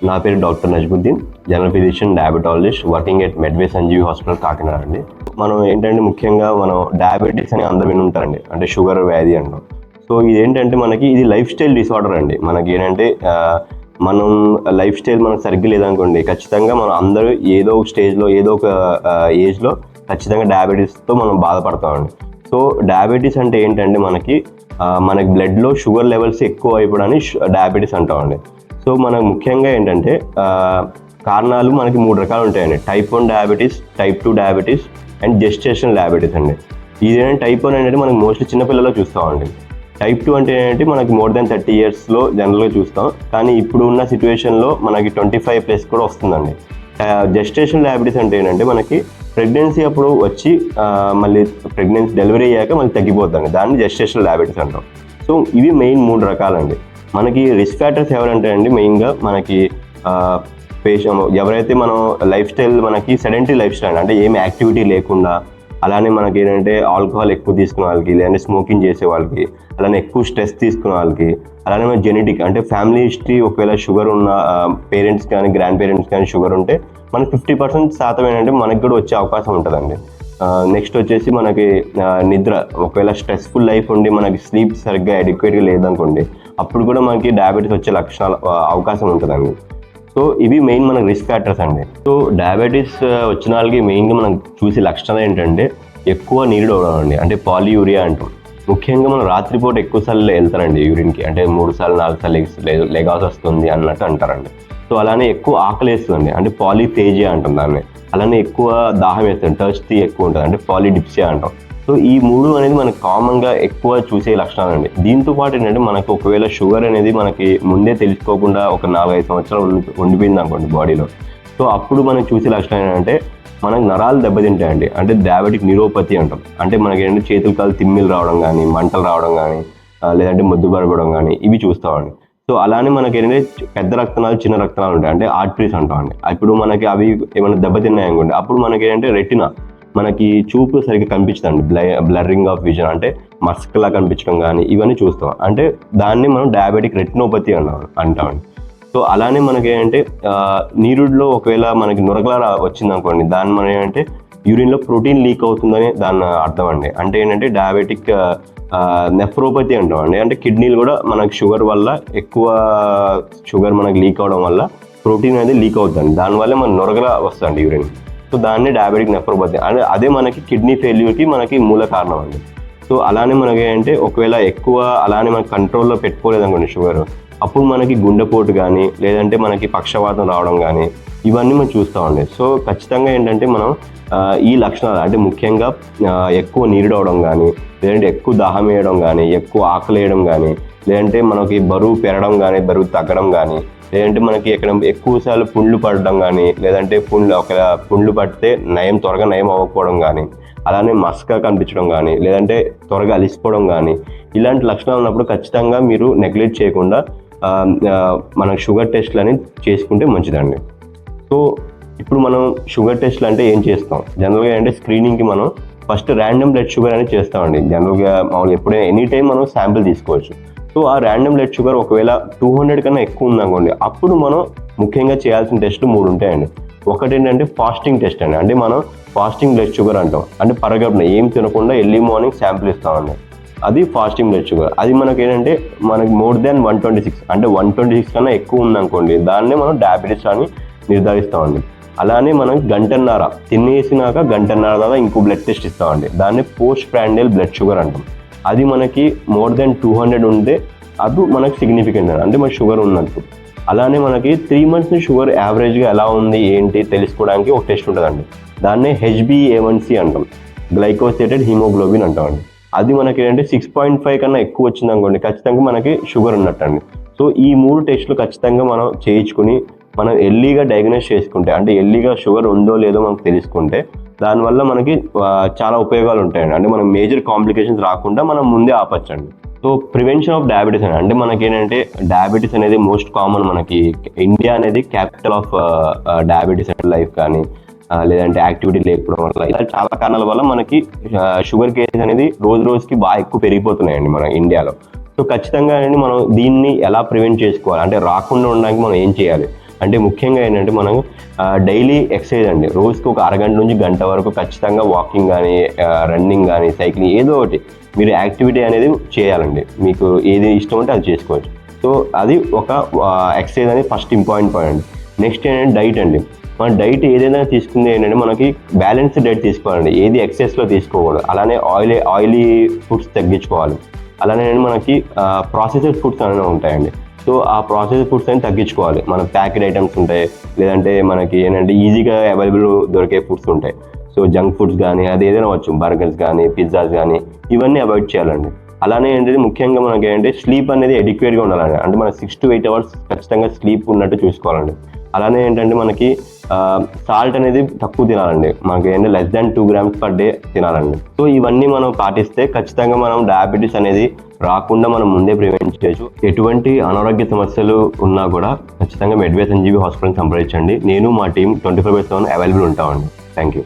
నా పేరు doctor Najmuddin, general physician, diabetologist, working at Medway Sanjeevi hospital, Kakinada అండి. మనం ఏంటంటే ముఖ్యంగా మనం డయాబెటీస్ అని అందరూ విని ఉంటారండి, అంటే షుగర్ వ్యాధి అంటాం. సో ఇదేంటంటే మనకి ఇది లైఫ్ స్టైల్ డిసార్డర్ అండి. మనకి ఏంటంటే మనం లైఫ్ స్టైల్ మనకు సరిగ్గా లేదనుకోండి, ఖచ్చితంగా మనం అందరూ ఏదో ఒక స్టేజ్లో ఏదో ఒక ఏజ్లో ఖచ్చితంగా డయాబెటీస్తో మనం బాధపడతామండి. సో డయాబెటీస్ అంటే ఏంటంటే మనకి బ్లడ్లో షుగర్ లెవెల్స్ ఎక్కువ అయిపోవడాన్ని డయాబెటీస్ అంటామండి. సో మనకు ముఖ్యంగా ఏంటంటే కారణాలు మనకి 3 రకాలు ఉంటాయండి. Type 1 diabetes, type 2 diabetes and gestational diabetes అండి. ఇదేంటంటే టైప్ 1 అనేది మనకి మోస్ట్లీ చిన్నపిల్లల్లో చూస్తామండి. టైప్ 2 అంటే ఏంటంటే మనకి మోర్ దెన్ 30 ఇయర్స్లో జనరల్గా చూస్తాం, కానీ ఇప్పుడు ఉన్న సిచ్యువేషన్లో మనకి 25+ కూడా వస్తుందండి. జెస్టేషనల్ డయాబెటీస్ అంటే ఏంటంటే మనకి ప్రెగ్నెన్సీ అప్పుడు వచ్చి మళ్ళీ ప్రెగ్నెన్సీ డెలివరీ అయ్యాక మళ్ళీ తగ్గిపోతుందండి. దాన్ని జెస్టేషనల్ డయాబెటీస్ అంటాం. సో ఇవి మెయిన్ 3 రకాలండి. మనకి రిస్క్ ఫ్యాక్టర్స్ ఎవరంటే అండి, మెయిన్గా మనకి ఎవరైతే మనం లైఫ్ స్టైల్ మనకి సెడెంటరీ లైఫ్ స్టైల్ అంటే ఏమి యాక్టివిటీ లేకుండా, అలానే మనకి ఏంటంటే ఆల్కహాల్ ఎక్కువ తీసుకునే వాళ్ళకి, లేదంటే స్మోకింగ్ చేసే వాళ్ళకి, అలానే ఎక్కువ స్ట్రెస్ తీసుకునే వాళ్ళకి, అలానే మన జెనెటిక్ అంటే ఫ్యామిలీ హిస్టరీ ఒకవేళ షుగర్ ఉన్న పేరెంట్స్ కానీ గ్రాండ్ పేరెంట్స్ కానీ షుగర్ ఉంటే మనకి 50% ఏంటంటే మనకి కూడా వచ్చే అవకాశం ఉంటుందండి. నెక్స్ట్ వచ్చేసి మనకి నిద్ర, ఒకవేళ స్ట్రెస్ఫుల్ లైఫ్ ఉండి మనకి స్లీప్ సరిగ్గా అడిక్వేట్గా లేదనుకోండి, అప్పుడు కూడా మనకి డయాబెటీస్ వచ్చే అవకాశం ఉంటుందండి. సో ఇవి మెయిన్ మనకి రిస్క్ ఫ్యాక్టర్స్ అండి. సో డయాబెటీస్ వచ్చిన వాళ్ళకి మెయిన్గా మనం చూసే లక్షణాలు ఏంటంటే ఎక్కువ నీరు అవడం అండి, అంటే పాలియూరియా అంటాం. ముఖ్యంగా మనం రాత్రిపూట ఎక్కువసార్లు వెళ్తారండి యూరిన్కి, అంటే 3 సార్లు 4 సార్లు లెగాల్సి వస్తుంది అన్నట్టు అంటారండి. సో అలానే ఎక్కువ ఆకలి వేస్తుందండి, అంటే పాలిఫేజియా అంటాం దాన్ని. అలానే ఎక్కువ దాహం వేస్తుంది, థర్స్టీ ఎక్కువ ఉంటుంది, అంటే పాలిడిప్సియా అంటాం. సో ఈ 3 అనేది మనకు కామన్గా ఎక్కువ చూసే లక్షణాలు అండి. దీంతో పాటు ఏంటంటే మనకు ఒకవేళ షుగర్ అనేది మనకి ముందే తెలుసుకోకుండా ఒక 4-5 సంవత్సరాలు ఉండిపోయింది అనుకోండి బాడీలో, సో అప్పుడు మనం చూసే లక్షణం ఏంటంటే మనకు నరాలు దెబ్బతింటాయండి, అంటే డయాబెటిక్ న్యూరోపతి అంటాం. అంటే మనకి ఏంటంటే చేతులు కాలు తిమ్మిలు రావడం కానీ, మంటలు రావడం కానీ, లేదంటే మొద్దు పడడం కానీ ఇవి చూస్తామండి. సో అలానే మనకి ఏంటంటే పెద్ద రక్తనాలు, చిన్న రక్తనాలు ఉంటాయి, అంటే ఆర్టరీస్ అంటామండి. ఇప్పుడు మనకి అవి ఏమైనా దెబ్బతిన్నాయి అనుకోండి, అప్పుడు మనకి ఏంటంటే రెటినా, మనకి చూపు సరిగ్గా కనిపించదండి, బ్లర్రింగ్ ఆఫ్ విజన్, అంటే మస్క్లా కనిపించడం కానీ ఇవన్నీ చూస్తాం. అంటే దాన్ని మనం డయాబెటిక్ రెటినోపతి అంటామండి. సో అలానే మనకి ఏంటంటే నీరుడిలో ఒకవేళ మనకి నురగలా వచ్చింది అనుకోండి, దాన్ని మనం ఏంటంటే యూరిన్లో ప్రోటీన్ లీక్ అవుతుందని దాని అర్థం అండి. అంటే ఏంటంటే డయాబెటిక్ నెఫ్రోపతి అంటామండి. అంటే కిడ్నీలు కూడా మనకి షుగర్ వల్ల ఎక్కువ షుగర్ మనకి లీక్ అవడం వల్ల ప్రోటీన్ అనేది లీక్ అవుతుంది, దానివల్ల మన నురగలా వస్తుంది యూరిన్. సో దాన్ని డయాబెటిక్ నెఫ్రోపతి, అంటే అదే మనకి కిడ్నీ ఫెయిల్యూర్కి మనకి మూల కారణం అండి. సో అలానే మనకి ఏంటంటే ఒకవేళ ఎక్కువ అలానే మనకి కంట్రోల్లో పెట్టుకోలేదు అనుకోండి షుగర్, అప్పుడు మనకి గుండెపోటు కానీ, లేదంటే మనకి పక్షవాతం రావడం కానీ ఇవన్నీ మనం చూస్తామండి. సో ఖచ్చితంగా ఏంటంటే మనం ఈ లక్షణాలు, అంటే ముఖ్యంగా ఎక్కువ నీరు అవడం కానీ, లేదంటే ఎక్కువ దాహం వేయడం కానీ, ఎక్కువ ఆకలి వేయడం కానీ, లేదంటే మనకి బరువు పెరగడం కానీ, బరువు తగ్గడం కానీ, లేదంటే మనకి ఎక్కడ ఎక్కువసార్లు పుండ్లు పడడం కానీ, లేదంటే పుండ్లు పడితే త్వరగా నయం అవ్వకపోవడం కానీ, అలానే మస్క కనిపించడం కానీ, లేదంటే త్వరగా అలిసిపోవడం కానీ, ఇలాంటి లక్షణాలు ఉన్నప్పుడు ఖచ్చితంగా మీరు నెగ్లెక్ట్ చేయకుండా మనకు షుగర్ టెస్ట్లు అనేది చేసుకుంటే మంచిదండి. సో ఇప్పుడు మనం షుగర్ టెస్ట్లు అంటే ఏం చేస్తాం, జనరల్గా అంటే స్క్రీనింగ్కి మనం ఫస్ట్ ర్యాండమ్ బ్లడ్ షుగర్ అనేది చేస్తామండి. జనరల్గా మామూలుగా ఎప్పుడైనా ఎనీ టైం మనం శాంపిల్ తీసుకోవచ్చు. సో ఆ ర్యాండమ్ బ్లడ్ షుగర్ ఒకవేళ 200 కన్నా ఎక్కువ ఉందనుకోండి, అప్పుడు మనం ముఖ్యంగా చేయాల్సిన టెస్ట్లు 3 ఉంటాయండి. ఒకటి ఏంటంటే ఫాస్టింగ్ టెస్ట్ అండి, అంటే మనం ఫాస్టింగ్ బ్లడ్ షుగర్ అంటాం. అంటే పరగడుపున ఏం తినకుండా ఎర్లీ మార్నింగ్ శాంపిల్ ఇస్తామండి, అది ఫాస్టింగ్ బ్లడ్ షుగర్. అది మనకి ఏంటంటే మనకి మోర్ దాన్ 126, అంటే 126 కన్నా ఎక్కువ ఉందనుకోండి, దాన్నే మనం డయాబెటీస్ అని నిర్ధారిస్తామండి. అలానే మనం గంటన్నర తినేసినాక గంటన్నర దాకా ఇంకో బ్లడ్ టెస్ట్ ఇస్తామండి, దాన్ని పోస్ట్ ప్రాండియల్ బ్లడ్ షుగర్ అంటాం. అది మనకి మోర్ దెన్ 200 ఉంటే అది మనకి సిగ్నిఫికెంట్, అంటే మన షుగర్ ఉన్నట్టు. అలానే మనకి 3 months షుగర్ యావరేజ్గా ఎలా ఉంది ఏంటి తెలుసుకోవడానికి ఒక టెస్ట్ ఉంటుందండి, దాన్నే HbA1c అంటాం, గ్లైకోసిలేటెడ్ హీమోగ్లోబిన్ అంటామండి. అది మనకి ఏంటంటే 6.5 కన్నా ఎక్కువ వచ్చింది అనుకోండి, ఖచ్చితంగా మనకి షుగర్ ఉన్నట్టండి. సో ఈ 3 టెస్టులు ఖచ్చితంగా మనం చేయించుకుని మనం ఎర్లీగా డయాగ్నోస్ చేసుకుంటే, అంటే ఎర్లీగా షుగర్ ఉందో లేదో మనకు తెలుసుకుంటే, దానివల్ల మనకి చాలా ఉపయోగాలు ఉంటాయండి. అంటే మనం మేజర్ కాంప్లికేషన్స్ రాకుండా మనం ముందే ఆపచ్చండి. సో ప్రివెన్షన్ ఆఫ్ డయాబెటీస్ అని, అంటే మనకి ఏంటంటే డయాబెటీస్ అనేది మోస్ట్ కామన్, మనకి ఇండియా అనేది క్యాపిటల్ ఆఫ్ డయాబెటీస్ లైఫ్ కానీ, లేదంటే యాక్టివిటీ లేకపోవడం వల్ల, ఇలా చాలా కారణాల వల్ల మనకి షుగర్ కేసెస్ అనేది రోజు రోజుకి బాగా ఎక్కువ పెరిగిపోతున్నాయండి మన ఇండియాలో. సో ఖచ్చితంగా మనం దీన్ని ఎలా ప్రివెంట్ చేసుకోవాలి, అంటే రాకుండా ఉండడానికి మనం ఏం చేయాలి, అంటే ముఖ్యంగా ఏంటంటే మనం డైలీ ఎక్సర్సైజ్ అండి. రోజుకి ఒక అరగంట నుంచి గంట వరకు ఖచ్చితంగా వాకింగ్ కానీ, రన్నింగ్ కానీ, సైక్లింగ్ ఏదో ఒకటి మీరు యాక్టివిటీ అనేది చేయాలండి. మీకు ఏది ఇష్టం ఉంటే అది చేసుకోవచ్చు. సో అది ఒక ఎక్సర్సైజ్ అనేది ఫస్ట్ ఇంపార్టెంట్ పాయింట్. నెక్స్ట్ ఏంటంటే డైట్ అండి. మన డైట్ ఏదైనా తీసుకుంది ఏంటంటే మనకి బ్యాలెన్స్డ్ డైట్ తీసుకోవాలండి. ఏది ఎక్సెస్లో తీసుకోకూడదు. అలానే ఆయిలీ ఫుడ్స్ తగ్గించుకోవాలి. అలానే మనకి ప్రాసెస్డ్ ఫుడ్స్ అనేవి ఉంటాయండి. సో ఆ ప్రాసెస్డ్ ఫుడ్స్ అని తగ్గించుకోవాలి. మన ప్యాకెడ్ ఐటమ్స్ ఉంటాయి, లేదంటే మనకి ఏంటంటే ఈజీగా అవైలబుల్ దొరికే ఫుడ్స్ ఉంటాయి. సో జంక్ ఫుడ్స్ కానీ అది ఏదైనా వచ్చు, బర్గర్స్ కానీ, పిజ్జాస్ కానీ, ఇవన్నీ అవాయిడ్ చేయాలండి. అలానే ఏంటంటే ముఖ్యంగా మనకి ఏంటంటే స్లీప్ అనేది ఎడిక్వేట్గా ఉండాలండి. అంటే మన 6 to 8 hours ఖచ్చితంగా స్లీప్ ఉన్నట్టు చూసుకోవాలండి. అలానే ఏంటంటే మనకి సాల్ట్ అనేది తక్కువ తినాలండి. మనకి ఏంటంటే less than 2 grams per day తినాలండి. సో ఇవన్నీ మనం పాటిస్తే ఖచ్చితంగా మనం డయాబెటీస్ అనేది రాకుండా మనం ముందే ప్రివెంట్ చేయొచ్చు. ఎటువంటి అనారోగ్య సమస్యలు ఉన్నా కూడా ఖచ్చితంగా మెడ్వే సంజీవి హాస్పిటల్ని సంప్రదించండి. నేను మా టీం 24/7 అవైలబుల్ ఉంటామండి. Thank you.